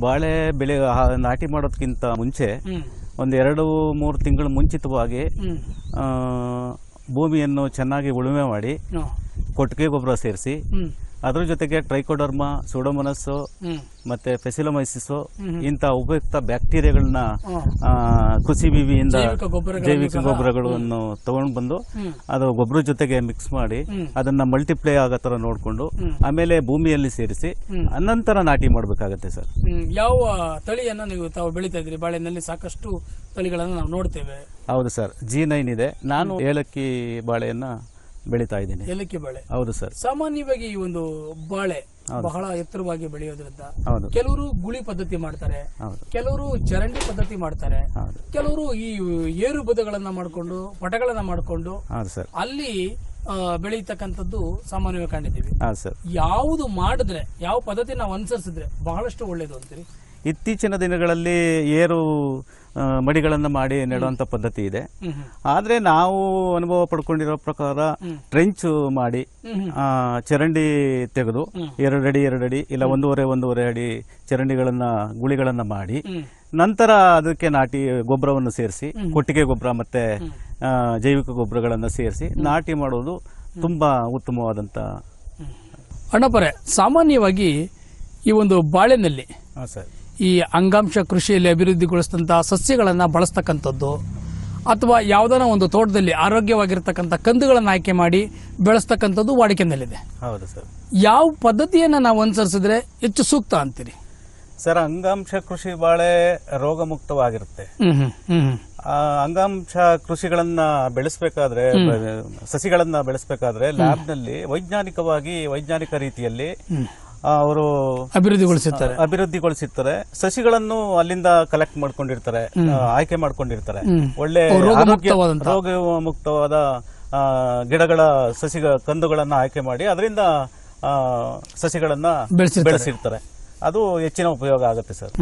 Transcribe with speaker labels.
Speaker 1: ಬಾಳೆ ಬೆಳೆ ನಾಟಿ ಮಾಡೋದಕ್ಕಿಂತ ಮುಂಚೆ ಒಂದು 2-3 ತಿಂಗಳು ಮುಂಚಿತವಾಗಿ ಭೂಮಿಯನ್ನು ಚೆನ್ನಾಗಿ ಉಳುಮೆ ಮಾಡಿ ಕೊಟ್ಟಿಗೆ ಗೊಬ್ಬರ ಸೇರಿಸಿ ಅದ್ರ ಜೊತೆಗೆ ಟ್ರೈಕೋಡರ್ಮಾ, ಸೂಡೋಮೋನಾಸ್ ಮತ್ತೆ ಫೆಸಿಲೋಮೈಸಿಸ್ ಇಂಥ ಉಪಯುಕ್ತ ಬ್ಯಾಕ್ಟೀರಿಯಾಗಳನ್ನ ಕೃಷಿ ವಿವಿಯಿಂದ ಜೈವಿಕ ಗೊಬ್ಬರಗಳನ್ನು ತಗೊಂಡು ಬಂದು ಅದು ಗೊಬ್ಬರ ಜೊತೆಗೆ ಮಿಕ್ಸ್ ಮಾಡಿ ಅದನ್ನ ಮಲ್ಟಿಪ್ಲೈ ಆಗೋ ತರ ನೋಡಿಕೊಂಡು ಆಮೇಲೆ ಭೂಮಿಯಲ್ಲಿ ಸೇರಿಸಿ ಅನಂತರ ನಾಟಿ ಮಾಡಬೇಕಾಗತ್ತೆ ಸರ್.
Speaker 2: ಯಾವ ತಳಿಯನ್ನ ನೀವು ತಾವು ಬೆಳೀತಾ ಇದ್ರಿ? ಬಾಳೆನಲ್ಲಿ ಸಾಕಷ್ಟು ತಳಿಗಳನ್ನು ನಾವು ನೋಡ್ತೇವೆ.
Speaker 1: ಹೌದು ಸರ್, G9 ಇದೆ. ನಾನು ಏಲಕ್ಕಿ ಬಾಳೆಯನ್ನ ಬೆಳೀತಾ ಇದ್ದೀನಿ.
Speaker 2: ಏಲಕ್ಕಿ ಬಾಳೆ?
Speaker 1: ಹೌದು ಸರ್.
Speaker 2: ಸಾಮಾನ್ಯವಾಗಿ ಈ ಒಂದು ಬಾಳೆ ಬಹಳ ಎತ್ತರವಾಗಿ ಬೆಳೆಯೋದ್ರಿಂದ ಕೆಲವರು ಗುಳಿ ಪದ್ಧತಿ ಮಾಡ್ತಾರೆ, ಕೆಲವರು ಚರಂಡಿ ಪದ್ಧತಿ ಮಾಡ್ತಾರೆ, ಕೆಲವರು ಈ ಏರು ಬದುಗಳನ್ನ ಮಾಡಿಕೊಂಡು ಪಟಗಳನ್ನ ಮಾಡಿಕೊಂಡು ಅಲ್ಲಿ ಬೆಳೀತಕ್ಕಂಥದ್ದು ಸಾಮಾನ್ಯವಾಗಿ ಕಂಡಿದ್ದೀವಿ. ಯಾವುದು ಮಾಡಿದ್ರೆ, ಯಾವ ಪದ್ಧತಿ ನಾವು ಅನುಸರಿಸಿದ್ರೆ ಬಹಳಷ್ಟು ಒಳ್ಳೇದು ಅಂತೀರಿ?
Speaker 1: ಇತ್ತೀಚಿನ ದಿನಗಳಲ್ಲಿ ಏರು ಮಡಿಗಳನ್ನು ಮಾಡಿ ನೆಡುವಂತ ಪದ್ಧತಿ ಇದೆ. ಆದ್ರೆ ನಾವು ಅನುಭವ ಪಡ್ಕೊಂಡಿರೋ ಪ್ರಕಾರ ಟ್ರೆಂಚ್ ಮಾಡಿ ಚರಂಡಿ ತೆಗೆದು 2 ಅಡಿ 2 ಅಡಿ ಇಲ್ಲ 1.5 ಅಡಿ ಚರಂಡಿಗಳನ್ನ ಗುಳಿಗಳನ್ನ ಮಾಡಿ ನಂತರ ಅದಕ್ಕೆ ನಾಟಿ ಗೊಬ್ಬರವನ್ನು ಸೇರಿಸಿ ಕೊಟ್ಟಿಗೆ ಗೊಬ್ಬರ ಮತ್ತೆ ಜೈವಿಕ ಗೊಬ್ಬರಗಳನ್ನ ಸೇರಿಸಿ ನಾಟಿ ಮಾಡೋದು ತುಂಬಾ ಉತ್ತಮವಾದಂತ.
Speaker 2: ಅಣ್ಣಪ್ಪರೇ, ಸಾಮಾನ್ಯವಾಗಿ ಈ ಒಂದು ಬಾಳೆನಲ್ಲಿ ಈ ಅಂಗಾಂಶ ಕೃಷಿಯಲ್ಲಿ ಅಭಿವೃದ್ಧಿಗೊಳಿಸಿದಂತಹ ಸಸ್ಯಗಳನ್ನು ಬಳಸ್ತಕ್ಕಂಥದ್ದು ಅಥವಾ ಯಾವುದಾನ ಒಂದು ತೋಟದಲ್ಲಿ ಆರೋಗ್ಯವಾಗಿರ್ತಕ್ಕಂಥ ಕಂದುಗಳನ್ನು ಆಯ್ಕೆ ಮಾಡಿ ಬೆಳೆಸ್ತಕ್ಕಂಥದ್ದು ವಾಡಿಕೆಯಲ್ಲಿದೆ.
Speaker 1: ಹೌದು ಸರ್.
Speaker 2: ಯಾವ ಪದ್ಧತಿಯನ್ನು ನಾವು ಅನುಸರಿಸಿದ್ರೆ ಹೆಚ್ಚು ಸೂಕ್ತ ಅಂತೀರಿ?
Speaker 1: ಸರ್, ಅಂಗಾಂಶ ಕೃಷಿ ಬಾಳೆ ರೋಗ ಮುಕ್ತವಾಗಿರುತ್ತೆ. ಅಂಗಾಂಶ ಕೃಷಿಗಳನ್ನ ಬೆಳೆಸಬೇಕಾದ್ರೆ, ಸಸಿಗಳನ್ನ ಬೆಳೆಸಬೇಕಾದ್ರೆ ಲ್ಯಾಬ್ನಲ್ಲಿ ವೈಜ್ಞಾನಿಕ ರೀತಿಯಲ್ಲಿ ಅವರು ಅಭಿವೃದ್ಧಿಗೊಳಿಸಿರ್ತಾರೆ. ಸಸಿಗಳನ್ನು ಅಲ್ಲಿಂದ ಕಲೆಕ್ಟ್ ಮಾಡ್ಕೊಂಡಿರ್ತಾರೆ, ಆಯ್ಕೆ ಮಾಡ್ಕೊಂಡಿರ್ತಾರೆ. ಒಳ್ಳೆ ರೋಗ ಮುಕ್ತವಾದ ಗಿಡಗಳ ಕಂದುಗಳನ್ನ ಆಯ್ಕೆ ಮಾಡಿ ಅದರಿಂದ ಸಸಿಗಳನ್ನ ಬೆಳೆಸಿರ್ತಾರೆ. ಅದು ಹೆಚ್ಚಿನ ಉಪಯೋಗ ಆಗುತ್ತೆ ಸರ್.